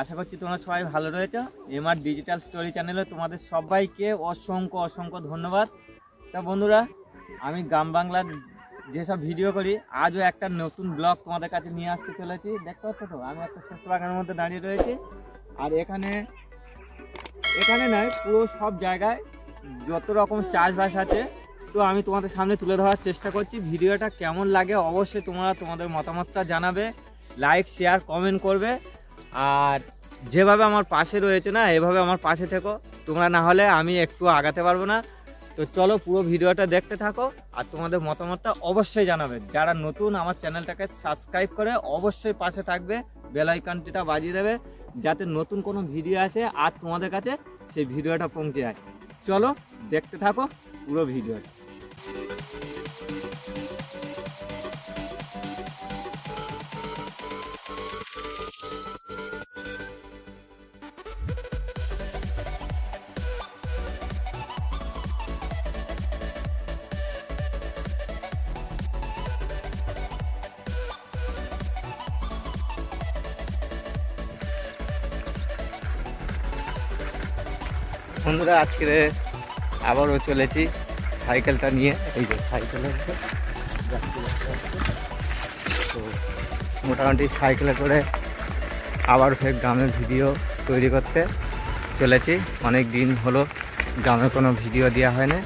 আশা করছি তোমরা সবাই ভালো রয়েছো। এমআর ডিজিটাল স্টোরি চ্যানেলে তোমাদের সবাইকে অসংখ্য অসংখ্য ধন্যবাদ। তা বন্ধুরা, আমি গ্রাম বাংলার যেসব ভিডিও করি আজও একটা নতুন ব্লগ তোমাদের কাছে নিয়ে আসতে চলেছি। দেখতে পাচ্ছ তো, আমি একটা শস্য বাগানের মধ্যে দাঁড়িয়ে রয়েছি। আর এখানে নয়, পুরো সব জায়গায় যত রকম চাষবাস আছে তো আমি তোমাদের সামনে তুলে ধরার চেষ্টা করছি। ভিডিওটা কেমন লাগে অবশ্যই তোমরা তোমাদের মতামতটা জানাবে, লাইক শেয়ার কমেন্ট করবে। আর যেভাবে আমার পাশে রয়েছে না, এভাবে আমার পাশে থেকো। তোমরা না হলে আমি একটু আগাতে পারবো না। তো চলো পুরো ভিডিওটা দেখতে থাকো আর তোমাদের মতামতটা অবশ্যই জানাবে। যারা নতুন আমার চ্যানেলটাকে সাবস্ক্রাইব করে অবশ্যই পাশে থাকবে, বেল আইকনটা বাজিয়ে দেবে যাতে নতুন কোনো ভিডিও আসে আর তোমাদের কাছে সেই ভিডিওটা পৌঁছে যায়। চলো দেখতে থাকো পুরো ভিডিওটা। বন্ধুরা, আজকে আবারও চলেছি সাইকেলটা নিয়ে। এই যে সাইকেলে তো মোটামুটি সাইকেলে করে আবার ফের গ্রামের ভিডিও তৈরি করতে চলেছি। অনেক দিন হলো গ্রামে কোনো ভিডিও দেওয়া হয় না।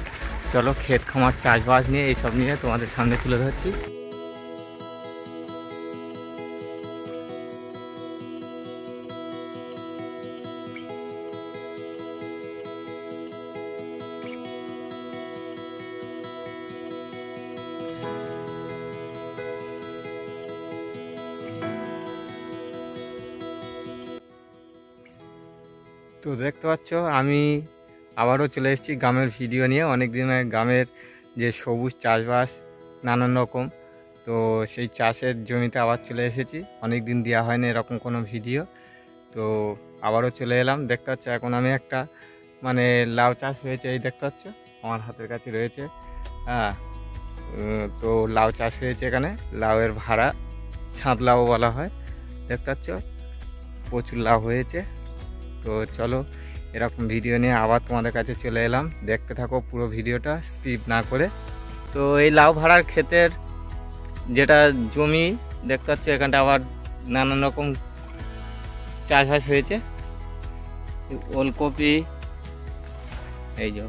চলো ক্ষেত খামার চাষবাস নিয়ে এইসব নিয়ে তোমাদের সামনে তুলে ধরছি। তো দেখতে পাচ্ছ আমি আবারও চলে এসেছি গ্রামের ভিডিও নিয়ে। অনেক দিন গ্রামের যে সবুজ চাষবাস নানান রকম, তো সেই চাষের জমিতে আবার চলে এসেছি। অনেক দিন দেওয়া হয়নি এরকম কোনো ভিডিও, তো আবারও চলে এলাম। দেখতে পাচ্ছ এখন আমি একটা লাউ চাষ হয়েছে, এই দেখতে পাচ্ছ আমার হাতের কাছে রয়েছে। হ্যাঁ, তো লাউ চাষ হয়েছে এখানে। লাউয়ের ভাড়া ছাদ লাউ বলা হয়। দেখতে পাচ্ছ প্রচুর লাউ হয়েছে। তো চলো এরকম ভিডিও নিয়ে আবার তোমাদের কাছে চলে এলাম। দেখতে থাকো পুরো ভিডিওটা স্কিপ না করে। তো এই লাউ ভাড়ার ক্ষেতের যেটা জমি দেখতে পাচ্ছ, এখানটা আবার নানান রকম চাষবাস হয়েছে। ওলকপি, এই যে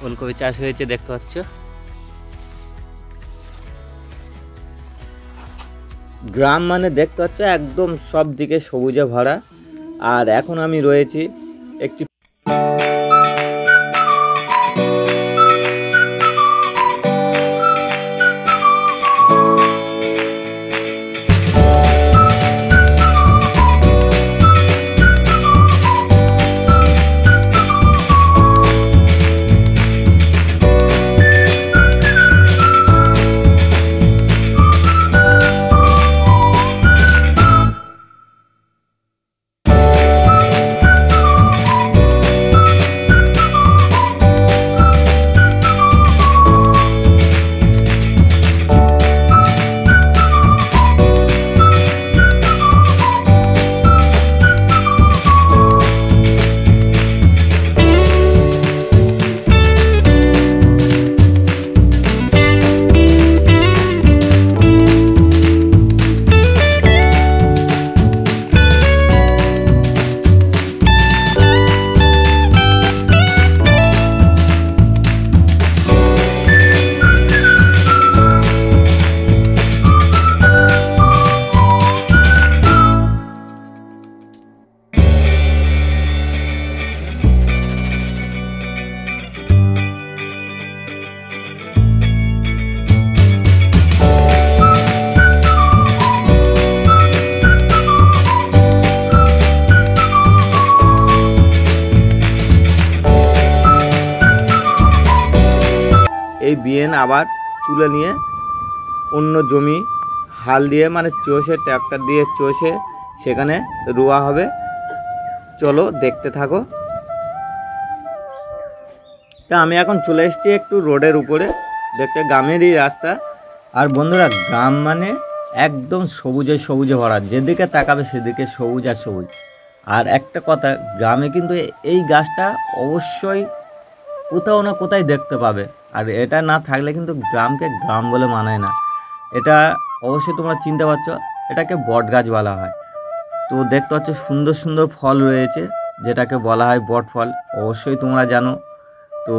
ওলকপি চাষ হয়েছে দেখতে পাচ্ছ। গ্রাম দেখতে পাচ্ছ একদম সব দিকে সবুজে ভরা। আর এখন আমি রয়েছি একটি এই বিয়েন আবার তুলে নিয়ে অন্য জমি হাল দিয়ে চষে, ট্র্যাক্টর দিয়ে চষে সেখানে রোয়া হবে। চলো দেখতে থাকো। তা আমি এখন চলে এসেছি একটু রোডের উপরে, দেখতে গ্রামেরই রাস্তা। আর বন্ধুরা, গ্রাম একদম সবুজে সবুজে ভরা, যেদিকে তাকাবে সেদিকে সবুজ আর সবুজ। আর একটা কথা, গ্রামে কিন্তু এই গাছটা অবশ্যই কোথাও না কোথায় দেখতে পাবে, আর এটা না থাকলে কিন্তু গ্রামকে গ্রাম বলে মানায় না। এটা অবশ্যই তোমরা চিনতে পারছো, এটাকে বট গাছ বলা হয়। তো দেখতে পাচ্ছ সুন্দর সুন্দর ফল রয়েছে, যেটাকে বলা হয় বট ফল, অবশ্যই তোমরা জানো। তো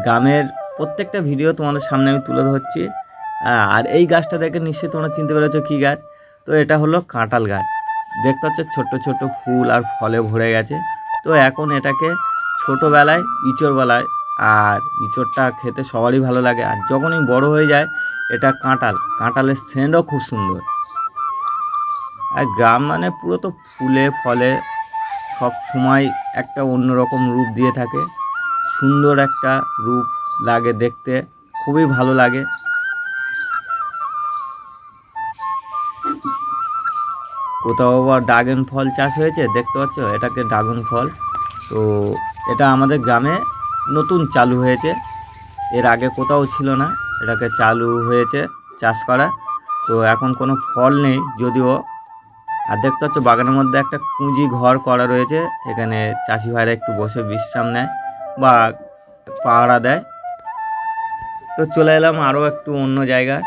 গ্রামের প্রত্যেকটা ভিডিও তোমাদের সামনে আমি তুলে ধরছি। আর এই গাছটা দেখে নিশ্চয়ই তোমরা চিনতে পেরেছো কী গাছ। তো এটা হলো কাঁঠাল গাছ। দেখতে পাচ্ছ ছোট্ট ছোট্ট ফুল আর ফলে ভরে গেছে। তো এখন এটাকে ছোটোবেলায় ইঁচড় বলায়, আর ইঁচড়টা খেতে সবারই ভালো লাগে। আর যখনই বড় হয়ে যায় এটা কাঁঠালের সেন্টও খুব সুন্দর। আর গ্রাম মানে পুরো তো ফুলে ফলে সব সময় একটা অন্যরকম রূপ দিয়ে থাকে, সুন্দর একটা রূপ লাগে দেখতে, খুবই ভালো লাগে। কোথাও আবার ড্রাগন ফল চাষ হয়েছে, দেখতে পাচ্ছ এটাকে ড্রাগন ফল। তো এটা আমাদের গ্রামে নতুন চালু হয়েছে, এর আগে কোথাও ছিল না, এটাকে চালু হয়েছে চাষ করা। তো এখন কোনো ফল নেই যদিও। আর দেখতে পাচ্ছ বাগানের মধ্যে একটা কুঁজি ঘর করা রয়েছে, এখানে চাষি ভাইরা একটু বসে বিশ্রাম নেয় বা পাহারা দেয়। তো চলে এলাম আরও একটু অন্য জায়গায়,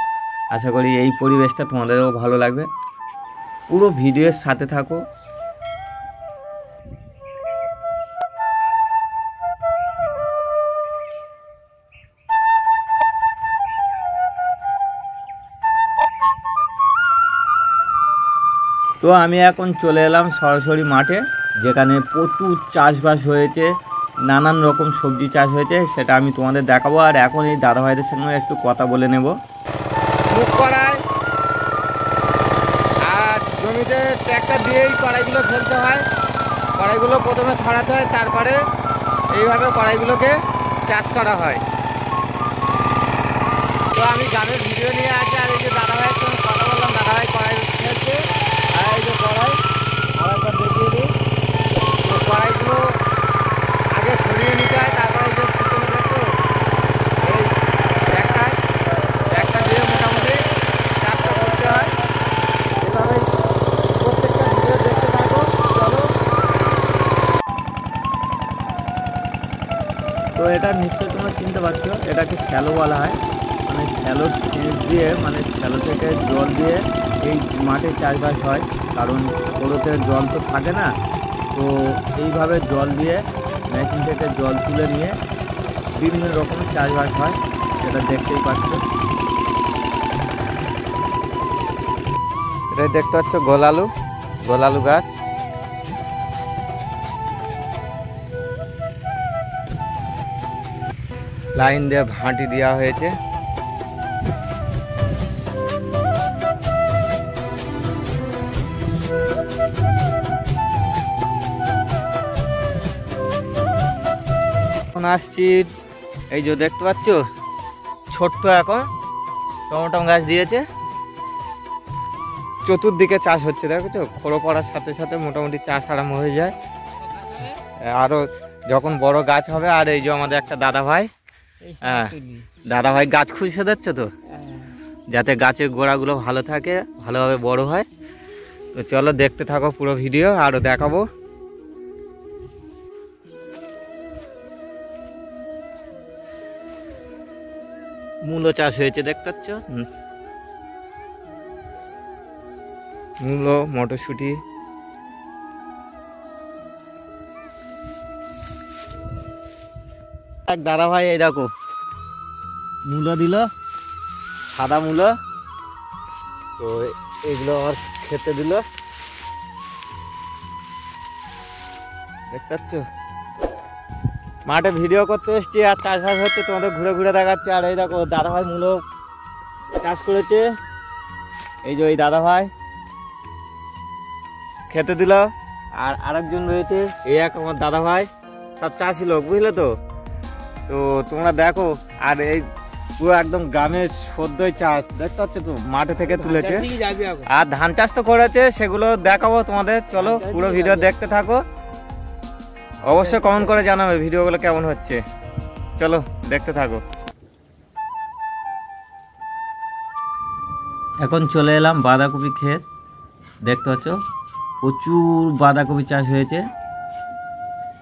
আশা করি এই পরিবেশটা তোমাদেরও ভালো লাগবে। পুরো ভিডিওর সাথে থাকো। তো আমি এখন চলে এলাম সরাসরি মাঠে, যেখানে প্রচুর চাষবাস হয়েছে, নানান রকম সবজি চাষ হয়েছে, সেটা আমি তোমাদের দেখাবো। আর এখন এই দাদাভাইদের সঙ্গে একটু কথা বলে নেব। মুখ কড়াই আর জমিতে ট্র্যাক্টর দিয়েই কড়াইগুলো ফেলতে হয়, কড়াইগুলো প্রথমে ছড়াতে হয়, তারপরে এইভাবে কড়াইগুলোকে চাষ করা হয়। তো আমি গ্রামের ভিডিও নিয়ে আসি, আর এই যে দাদাভাইয়ের সঙ্গে কথা বললাম, দাদাভাই কড়াই ফেলছে, আর এই যে কড়াই আরেকবার দেখিয়ে দিই। তো কড়াইগুলো আগে ছড়িয়ে নিতে হয়, তারপরে এই যে পিছনে দেখো এই ট্র্যাক্টর দিয়ে মোটামুটি চাষটা করতে হয়। এভাবে প্রত্যেকটা ভিডিও দেখতে থাকো, চলো। তো এটা নিশ্চয়ই তোমরা চিনতে পারছো, এটাকে শ্যালো বলা হয়। মানে শ্যালোর সেচ দিয়ে, মানে শ্যালো থেকে জল দিয়ে এই মাঠে চাষবাস হয়, কারণ ওরতে জল তো থাকে না। তো এইভাবে জল দিয়ে মেশিন থেকে জল তুলে নিয়ে বিভিন্ন রকমের চাষবাস হয়, সেটা দেখতেই পাচ্ছ। এটা দেখতে পাচ্ছ গোলালু গাছ। লাইন দিয়ে ভাঁটি দেওয়া হয়েছে। এখন আসছি, এই যে দেখতে পাচ্ছ ছোট্ট এখন টমেটো গাছ দিয়েছে, চতুর্দিকে চাষ হচ্ছে, দেখছো খোড়ো পড়ার সাথে সাথে মোটামুটি চাষ আরম্ভ হয়ে যায়। আরো যখন বড় গাছ হবে। আর এই যে আমাদের একটা দাদাভাই, দাদাভাই গাছ খুঁজে দিচ্ছে, তো যাতে গাছের গোড়াগুলো ভালো থাকে, ভালোভাবে বড় হয়। তো চলো দেখতে থাকো পুরো ভিডিও, আরও দেখাবো। মূলো চাষ হয়েছে, দেখতে পাচ্ছ, মূলো, মটরশুঁটি। এক দাদা ভাই এই দেখো মূলো দিল, সাদা মূলো। তো এগুলো আর খেতে দিল, দেখতে পাচ্ছ। মাঠে ভিডিও করতে এসছি আর চাষবাস হচ্ছে, তোমাদের ঘুরে ঘুরে দেখাচ্ছে। আর এই দেখো দাদাভাই মূলো চাষ করেছে, এই যে ওই দাদাভাই খেতে দিল। আর আরেকজন রয়েছে, এই এক আমার দাদাভাই, সব চাষি লোক, বুঝলে তো। তো তোমরা দেখো, আর এই পুরো একদম গ্রামের সদ্যই চাষ, দেখতে পাচ্ছ তো, মাঠে থেকে তুলেছে। আর ধান চাষ তো করেছে, সেগুলো দেখাবো তোমাদের। চলো পুরো ভিডিও দেখতে থাকো, অবশ্যই কমেন্ট করে জানাবে ভিডিওগুলো কেমন হচ্ছে। চলো দেখতে থাকো। এখন চলে এলাম বাঁধাকপি ক্ষেত, দেখতে পাচ্ছ প্রচুর বাঁধাকপি চাষ হয়েছে।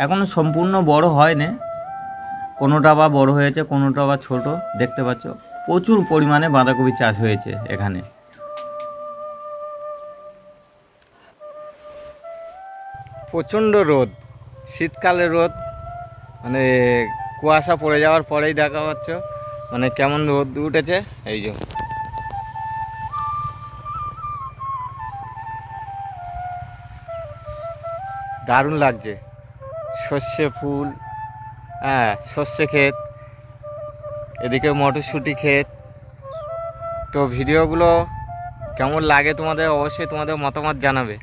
এখনও সম্পূর্ণ বড় হয়নি, কোনোটা বা বড় হয়েছে, কোনোটা বা ছোট। দেখতে পাচ্ছ প্রচুর পরিমাণে বাঁধাকপি চাষ হয়েছে এখানে। প্রচণ্ড রোদ, শীতকালে রোদ, মানে কুয়াশা পড়ে যাওয়ার পরেই দেখা পাচ্ছ মানে কেমন রোদ উঠেছে। এই যে দারুণ লাগছে, সর্ষে ফুল, হ্যাঁ সর্ষে ক্ষেত, এদিকে মটরশুঁটি ক্ষেত। তো ভিডিওগুলো কেমন লাগে তোমাদের অবশ্যই তোমাদের মতামত জানাবে,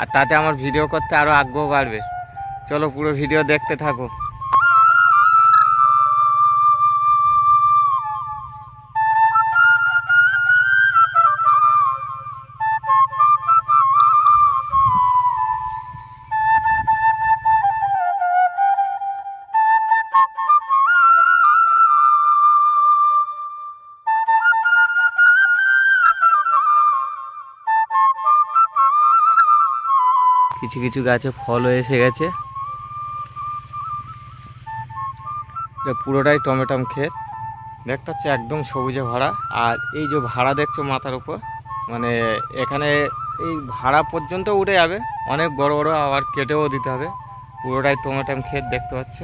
আর তাতে আমার ভিডিও করতে আরও আগ্রহ বাড়বে। চলো পুরো ভিডিও দেখতে থাকো। কিছু কিছু গাছে ফলও এসে গেছে। পুরোটাই টমেটো ক্ষেত, দেখতে হচ্ছে একদম সবুজে ভরা। আর এই যে ভাড়া দেখছো মাথার উপর, মানে এখানে এই ভাড়া পর্যন্ত উঠে যাবে, অনেক বড় বড়, আবার কেটেও দিতে হবে। পুরোটাই টমেটো ক্ষেত দেখতে পাচ্ছ।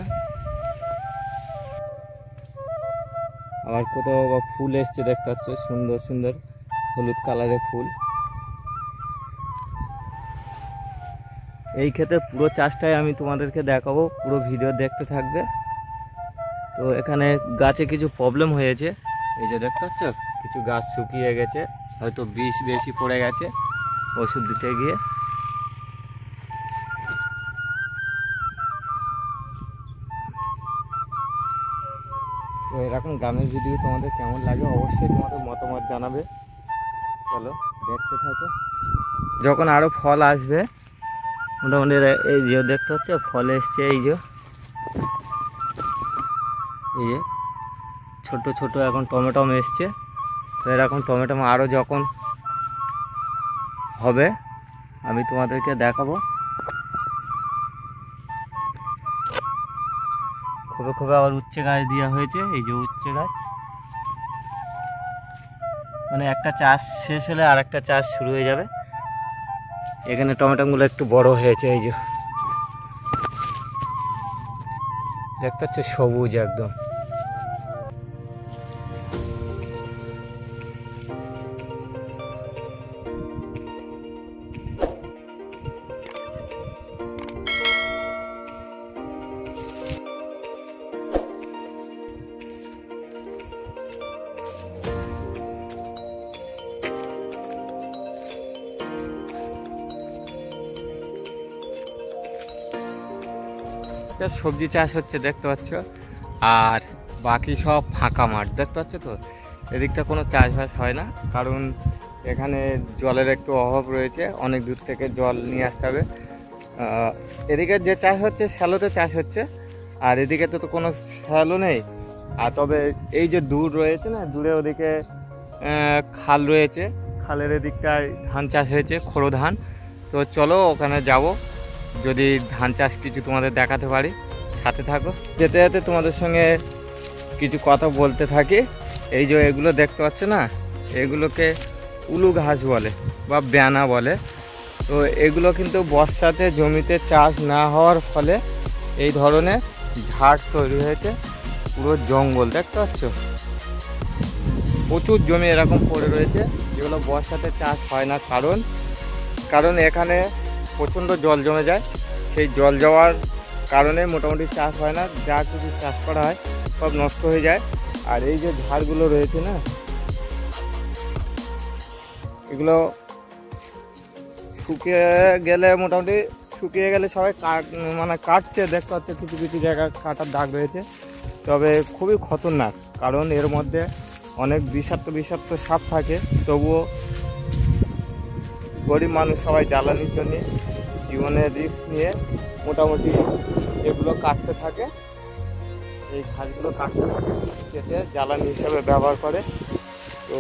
আবার কোথাও বা ফুল এসছে দেখতে পাচ্ছ, সুন্দর সুন্দর হলুদ কালারের ফুল। এই ক্ষেত্রে পুরো চাষটাই আমি তোমাদেরকে দেখাবো, পুরো ভিডিও দেখতে থাকবে। তো এখানে গাছে কিছু প্রবলেম হয়েছে, এই যে দেখতে পাচ্ছ কিছু গাছ শুকিয়ে গেছে, হয়তো বিষ বেশি পড়ে গেছে ওষুধ দিতে গিয়ে। তো এরকম গ্রামের ভিডিও তোমাদের কেমন লাগে অবশ্যই তোমাদের মতামত জানাবে। চলো দেখতে থাকো। যখন আরও ফল আসবে মোটামুটি, এই যে দেখতে হচ্ছে ফল এসছে, এই যে ছোট ছোট এখন টমেটো এসছে। তো এরকম টমেটো আরও যখন হবে আমি তোমাদেরকে দেখাবো। খোপে খোপে আবার উচ্ছে গাছ দেওয়া হয়েছে, এই যে উচ্ছে গাছ, মানে একটা চাষ শেষ হলে আর একটা চাষ শুরু হয়ে যাবে। এখানে টমেটোগুলো একটু বড় হয়েছে, এই যে দেখতে হচ্ছে সবুজ একদম। সবজি চাষ হচ্ছে দেখতে পাচ্ছ, আর বাকি সব ফাঁকা মাঠ দেখতে পাচ্ছ। তো এদিকটা কোনো চাষবাস হয় না, কারণ এখানে জলের একটু অভাব রয়েছে, অনেক দূর থেকে জল নিয়ে আসতে হবে। এদিকে যে চাষ হচ্ছে শ্যালোতে চাষ হচ্ছে, আর এদিকে তো কোনো শ্যালো নেই। আর তবে এই যে দূর রয়েছে না, দূরে ওদিকে খাল রয়েছে, খালের এদিকটায় ধান চাষ হয়েছে, খোড়ো ধান। তো চলো ওখানে যাব, যদি ধান চাষ কিছু তোমাদের দেখাতে পারি। সাথে থাকো, যেতে যেতে তোমাদের সঙ্গে কিছু কথা বলতে থাকি। এই যে এগুলো দেখতে পাচ্ছ না, এগুলোকে উলু ঘাস বলে বা ব্যানা বলে। তো এগুলো কিন্তু বর্ষাতে জমিতে চাষ না হওয়ার ফলে এই ধরনের ঝাড় তৈরি হয়েছে, পুরো জঙ্গল দেখতে পাচ্ছ। প্রচুর জমি এরকম পড়ে রয়েছে যেগুলো বর্ষাতে চাষ হয় না, কারণ এখানে প্রচণ্ড জল জমে যায়। সেই জল যাওয়ার কারণে মোটামুটি চাষ হয় না, যা কিছু চাষ করা হয় সব নষ্ট হয়ে যায়। আর এই যে ঝাড়গুলো রয়েছে না, এগুলো শুকিয়ে গেলে সবাই কাটছে দেখতে পাচ্ছে, কিছু কিছু জায়গায় কাটার দাগ রয়েছে। তবে খুবই খতরনাক, কারণ এর মধ্যে অনেক বিষাক্ত সাপ থাকে। তবুও গরিব মানুষ সবাই জ্বালানির জন্য জীবনের রিস্ক নিয়ে মোটামুটি এগুলো কাটতে থাকে, এই ঘাসগুলো কাটতে থাকে, কেটে জ্বালানি হিসাবে ব্যবহার করে। তো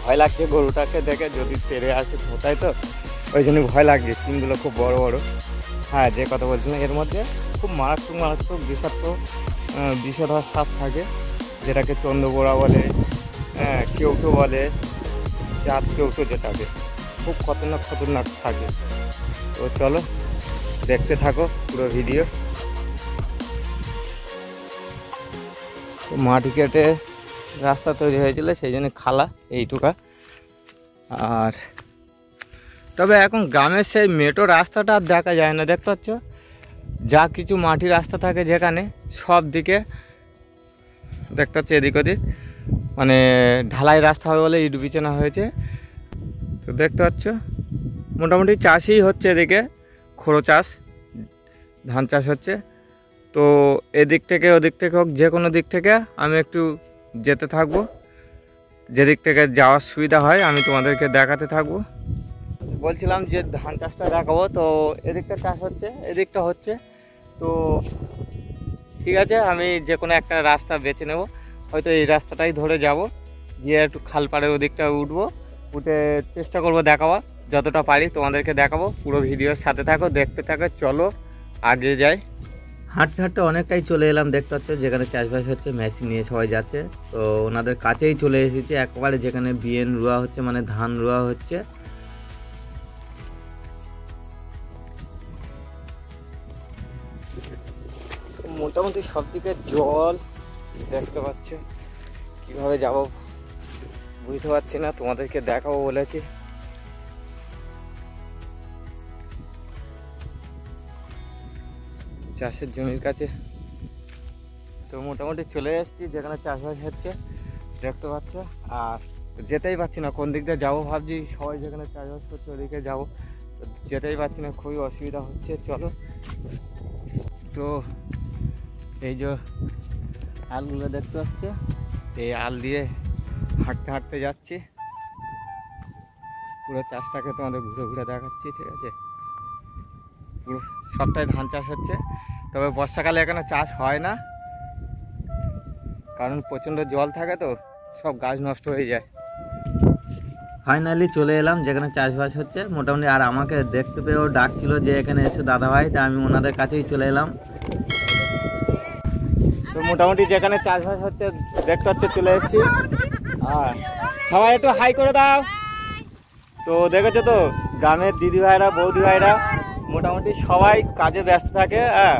ভয় লাগছে গরুটাকে দেখে, যদি তেড়ে আসে কোথায়, তো ওই জন্য ভয় লাগছে। সিংগুলো খুব বড় বড়। হ্যাঁ, যে কথা বলছিলাম, এর মধ্যে খুব মারাত্মক বিষধর সাপ থাকে, যেটাকে চন্দ্রবোড়া বলে, কেউটো বলে, জাত কেউটো যেটাকে, খুব খতরনাক থাকে। তো চলো দেখতে থাকো পুরো ভিডিও। মাটি কেটে রাস্তা তৈরি হয়েছিল, সেই জন্য খালা এইটুকা। আর তবে এখন গ্রামের সেই মেটো রাস্তাটা আর দেখা যায় না, দেখতে পাচ্ছ? যা কিছু মাটির রাস্তা থাকে যেখানে, সব দিকে দেখতে পাচ্ছ এদিক ওদিক মানে ঢালাই রাস্তা হবে বলে ইট বিছানা হয়েছে। তো দেখতে পাচ্ছ মোটামুটি চাষই হচ্ছে এদিকে, খোড়ো চাষ, ধান চাষ হচ্ছে। তো এদিক থেকে ওদিক থেকে হোক, যে কোনো দিক থেকে আমি একটু যেতে থাকবো, যেদিক থেকে যাওয়ার সুবিধা হয় আমি তোমাদেরকে দেখাতে থাকবো। বলছিলাম যে ধান চাষটা দেখাবো। তো এদিকটা চাষ হচ্ছে, এদিকটা হচ্ছে। তো ঠিক আছে, আমি যে কোনো একটা রাস্তা বেছে নেব, হয়তো এই রাস্তাটাই ধরে যাব, গিয়ে একটু খালপাড়ের ওদিকটা উঠবো, উঠে চেষ্টা করব দেখাবার, যতটা পারি তোমাদেরকে দেখাবো। পুরো ভিডিওর সাথে থাকো, দেখতে থাকো, চলো আগে যাই। হাঁটতে হাঁটতে অনেকটাই চলে এলাম, দেখতে পাচ্ছ যেখানে চাষবাস হচ্ছে, মেশিন নিয়ে সবাই যাচ্ছে। তো ওনাদের কাছেই চলে এসেছি একবারে, যেখানে বিয়েন রোয়া হচ্ছে, মানে ধান রোয়া হচ্ছে। মোটামুটি সব দিকে জল, দেখতে পাচ্ছ। কিভাবে যাব বুঝতে পারছি না, তোমাদেরকে দেখাবো বলেছি। চাষের জমির কাছে তো মোটামুটি চলে এসেছি, যেখানে চাষবাস হচ্ছে, দেখতে পাচ্ছ। আর যেতেই পারছি না কোন দিক দিয়ে যাবো, ভাবছি সবাই যেখানে চাষবাস করছে ওদিকে যাবো, যেতেই পারছি না, খুবই অসুবিধা হচ্ছে। চলো, তো এই যে আলগুলো দেখতে পাচ্ছ, এই আল দিয়ে হাঁটতে হাঁটতে যাচ্ছি, পুরো চাষটাকে তোমাদের ঘুরে ঘুরে দেখাচ্ছি, ঠিক আছে? পুরো সবটাই ধান চাষ হচ্ছে, তবে বর্ষাকালে এখানে চাষ হয় না, কারণ প্রচণ্ড জল থাকে, তো সব গাছ নষ্ট হয়ে যায়। ফাইনালি চলে এলাম যেখানে চাষবাস হচ্ছে মোটামুটি। আর আমাকে দেখতে পেয়েও ডাকছিল যে এখানে এসে দাদা ভাই, তা আমি ওনাদের কাছেই চলে এলাম। তো মোটামুটি যেখানে চাষবাস হচ্ছে দেখতে হচ্ছে চলে এসেছি। আর সবাই একটু হাই করে দাও। তো দেখেছো তো গ্রামের দিদি ভাইরা, বৌদি ভাইরা মোটামুটি সবাই কাজে ব্যস্ত থাকে। হ্যাঁ,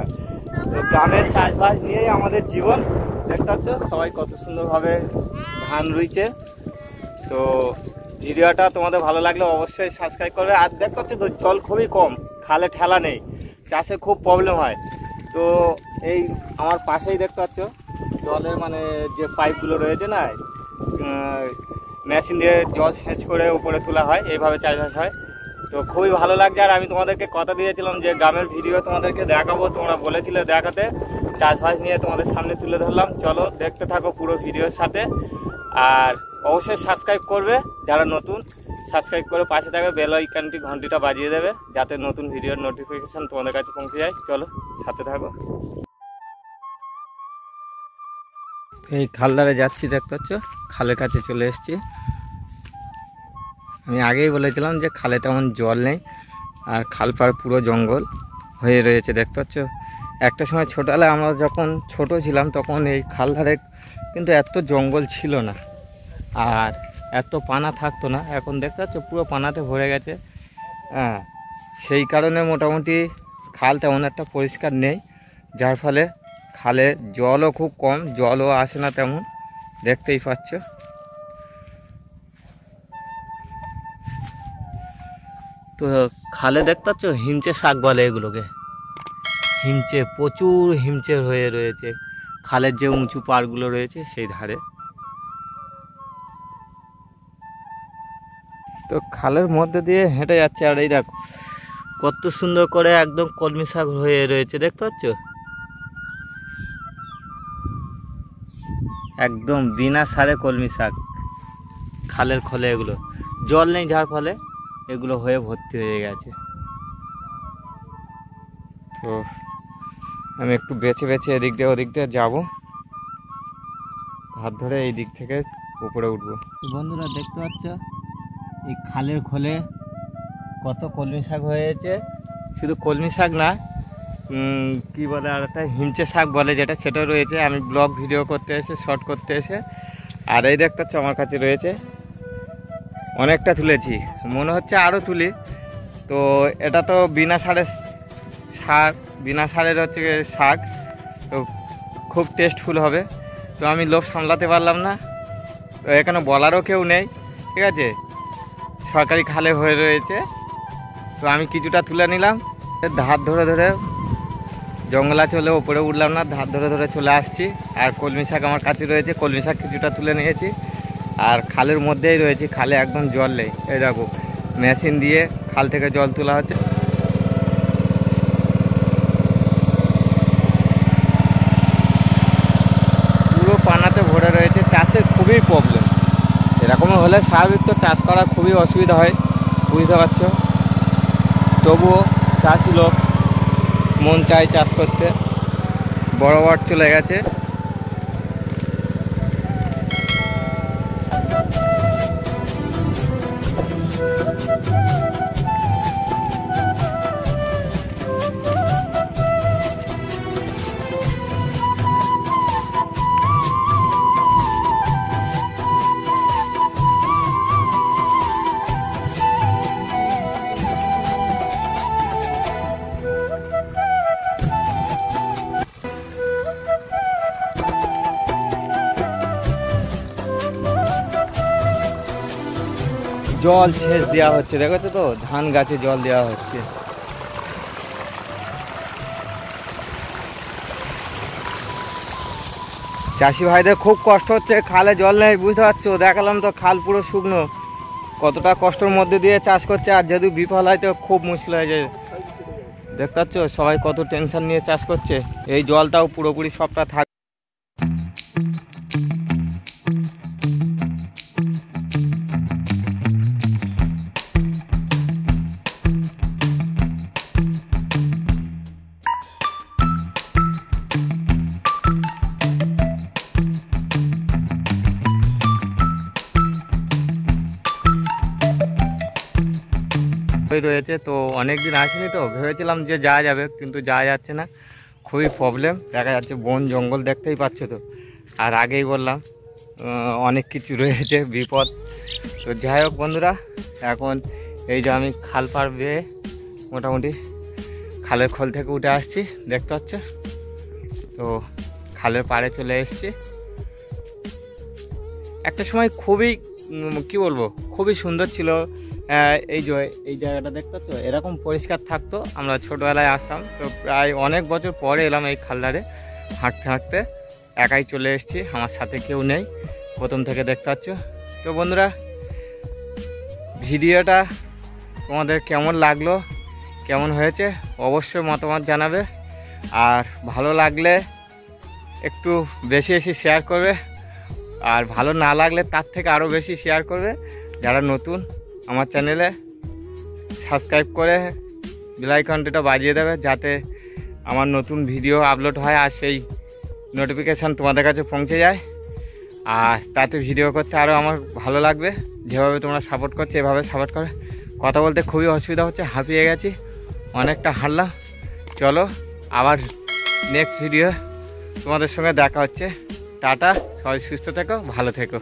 তো গ্রামের চাষবাস নিয়েই আমাদের জীবন। দেখতে পাচ্ছ সবাই কত সুন্দরভাবে ধান রুইছে। তো ভিডিওটা তোমাদের ভালো লাগলে অবশ্যই সাবস্ক্রাইব করবে। আর দেখতে পাচ্ছ তো জল খুবই কম, খালে ঠেলা নেই, চাষে খুব প্রবলেম হয়। তো এই আমার পাশেই দেখতে পাচ্ছ জলের মানে যে পাইপগুলো রয়েছে না, মেশিন দিয়ে জল সেচ করে উপরে তোলা হয়, এইভাবে চাষবাস হয়। তো খুবই ভালো লাগছে। আর আমি তোমাদেরকে কথা দিয়েছিলাম যে গ্রামের ভিডিও তোমাদেরকে দেখাবো, তোমরা বলেছিলে দেখাতে, চাষবাস নিয়ে তোমাদের সামনে তুলে ধরলাম। চলো দেখতে থাকো পুরো ভিডিওর সাথে। আর অবশ্যই সাবস্ক্রাইব করবে, যারা নতুন সাবস্ক্রাইব করে পাশে থাকবে, বেল আইকনটি ঘন্টিটা বাজিয়ে দেবে, যাতে নতুন ভিডিওর নোটিফিকেশান তোমাদের কাছে পৌঁছে যায়। চলো সাথে থাকো। এই খালধারে যাচ্ছি, দেখতে পাচ্ছ খালের কাছে চলে এসেছি। আমি আগেই বলেছিলাম যে খালে তেমন জল নেই, আর খাল পাড় পুরো জঙ্গল হয়ে রয়েছে, দেখতে পাচ্ছ। একটা সময় ছোটবেলায় আমরা যখন ছোট ছিলাম তখন এই খালধারে কিন্তু এত জঙ্গল ছিল না, আর এত পানা থাকতো না। এখন দেখতে পাচ্ছ পুরো পানাতে ভরে গেছে। হ্যাঁ, সেই কারণে মোটামুটি খাল তেমন একটা পরিষ্কার নেই, যার ফলে খালে জলও খুব কম, জলও আসে না তেমন, দেখতেই পাচ্ছ। তো খালে দেখতে পাচ্ছ হিমচে শাক বলে এগুলোকে, হিমচে, প্রচুর হিমচে হয়ে রয়েছে খালের যে উঁচু পাড়গুলো রয়েছে সেই ধারে। তো খালের মধ্যে দিয়ে হেঁটে যাচ্ছে, আর এই দেখো কত সুন্দর করে একদম কলমি শাক হয়ে রয়েছে, দেখতে পাচ্ছ। একদম বিনা সারে কলমি শাক, খালের খোলে এগুলো, জল নেই যার ফলে এগুলো হয়ে ভর্তি হয়ে গেছে। তো আমি একটু বেছে বেছে এদিক দিয়ে ওদিক দিয়ে যাবো, হাত ধরে এই দিক থেকে উপরে উঠবো। বন্ধুরা দেখতে পাচ্ছ এই খালের খোলে কত কলমি শাক হয়েছে। শুধু কলমি শাক না, কি বলে আর একটা হিঞ্চে শাক বলে যেটা, সেটাও রয়েছে। আমি ব্লগ ভিডিও করতে এসে শর্ট করতে এসে আর এই দেখতে পাচ্ছ আমার কাছে রয়েছে। অনেকটা তুলেছি, মনে হচ্ছে আরও তুলি। তো এটা তো বিনা সারের শাক, বিনা সারের হচ্ছে শাক, তো খুব টেস্টফুল হবে। তো আমি লোভ সামলাতে পারলাম না, তো এখানে বলারও কেউ নেই, ঠিক আছে, সরকারি খালে হয়ে রয়েছে। তো আমি কিছুটা তুলে নিলাম, ধার ধরে ধরে, জঙ্গলা চলে ওপরে উঠলাম না, ধার ধরে ধরে চলে আসছি। আর কলমি শাক আমার কাছে রয়েছে, কলমি শাক কিছুটা তুলে নিয়েছি। আর খালের মধ্যেই রয়েছি, খালে একদম জল নেই। এই দেখো মেশিন দিয়ে খাল থেকে জল তোলা হচ্ছে। পুরো পানাতে ভরে রয়েছে, চাষের খুবই প্রবলেম। এরকম হলে স্বাভাবিক তো চাষ করা খুবই অসুবিধা হয়, বুঝতে পারছো। তবুও চাষি লোক মন চায় চাষ করতে, বরাবর চলে গেছে। জল সেচ দেওয়া হচ্ছে, দেখেছো তো, ধান গাছে জল দেওয়া হচ্ছে। চাষি ভাইদের খুব কষ্ট হচ্ছে, খালে জল নেই, বুঝতে পারছো। দেখালাম তো খাল পুরো শুকনো, কতটা কষ্টের মধ্যে দিয়ে চাষ করছে। আর যদি বিফল হয় তো খুব মুশকিল হয়ে যায়। দেখতে পাচ্ছ সবাই কত টেনশন নিয়ে চাষ করছে। এই জলটাও পুরোপুরি সবটা থাক। রয়েছে তো অনেক দিন আসেনি, তো ভেবেছিলাম যে যাওয়া যাবে, কিন্তু যাওয়া যাচ্ছে না, খুবই প্রবলেম। দেখা যাচ্ছে বন জঙ্গল, দেখতেই পাচ্ছ তো। আর আগেই বললাম অনেক কিছু রয়েছে বিপদ। তো যাই হোক বন্ধুরা, এখন এই যে আমি খাল পার বেয়ে মোটামুটি খালের খোল থেকে উঠে আসছি, দেখতে পাচ্ছ তো। খালের পাড়ে চলে এসেছি। একটা সময় খুবই কি বলবো, খুবই সুন্দর ছিল। এই যে এই জায়গাটা দেখতে পাচ্ছ, এরকম পরিষ্কার থাকতো। আমরা ছোটোবেলায় আসতাম, তো প্রায় অনেক বছর পরে এলাম এই খালদারে হাঁটতে হাঁটতে। একাই চলে এসেছি, আমার সাথে কেউ নেই, প্রথম থেকে দেখতে পাচ্ছ। তো বন্ধুরা, ভিডিওটা তোমাদের কেমন লাগলো, কেমন হয়েছে অবশ্যই মতামত জানাবে। আর ভালো লাগলে একটু বেশি বেশি শেয়ার করবে, আর ভালো না লাগলে তার থেকে আরও বেশি শেয়ার করবে। যারা নতুন আমার চ্যানেলে সাবস্ক্রাইব করে বেল আইকনটা বাজিয়ে দেবে, যাতে আমার নতুন ভিডিও আপলোড হয় আর সেই নোটিফিকেশান তোমাদের কাছে পৌঁছে যায়। আর তাতে ভিডিও করতে আরও আমার ভালো লাগবে। যেভাবে তোমরা সাপোর্ট করছো এভাবে সাপোর্ট করে। কথা বলতে খুবই অসুবিধা হচ্ছে, হাঁপিয়ে গেছি, অনেকটা হারলাম। চলো আবার নেক্সট ভিডিও তোমাদের সঙ্গে দেখা হচ্ছে। টাটা, সবাই সুস্থ থেকো, ভালো থেকো।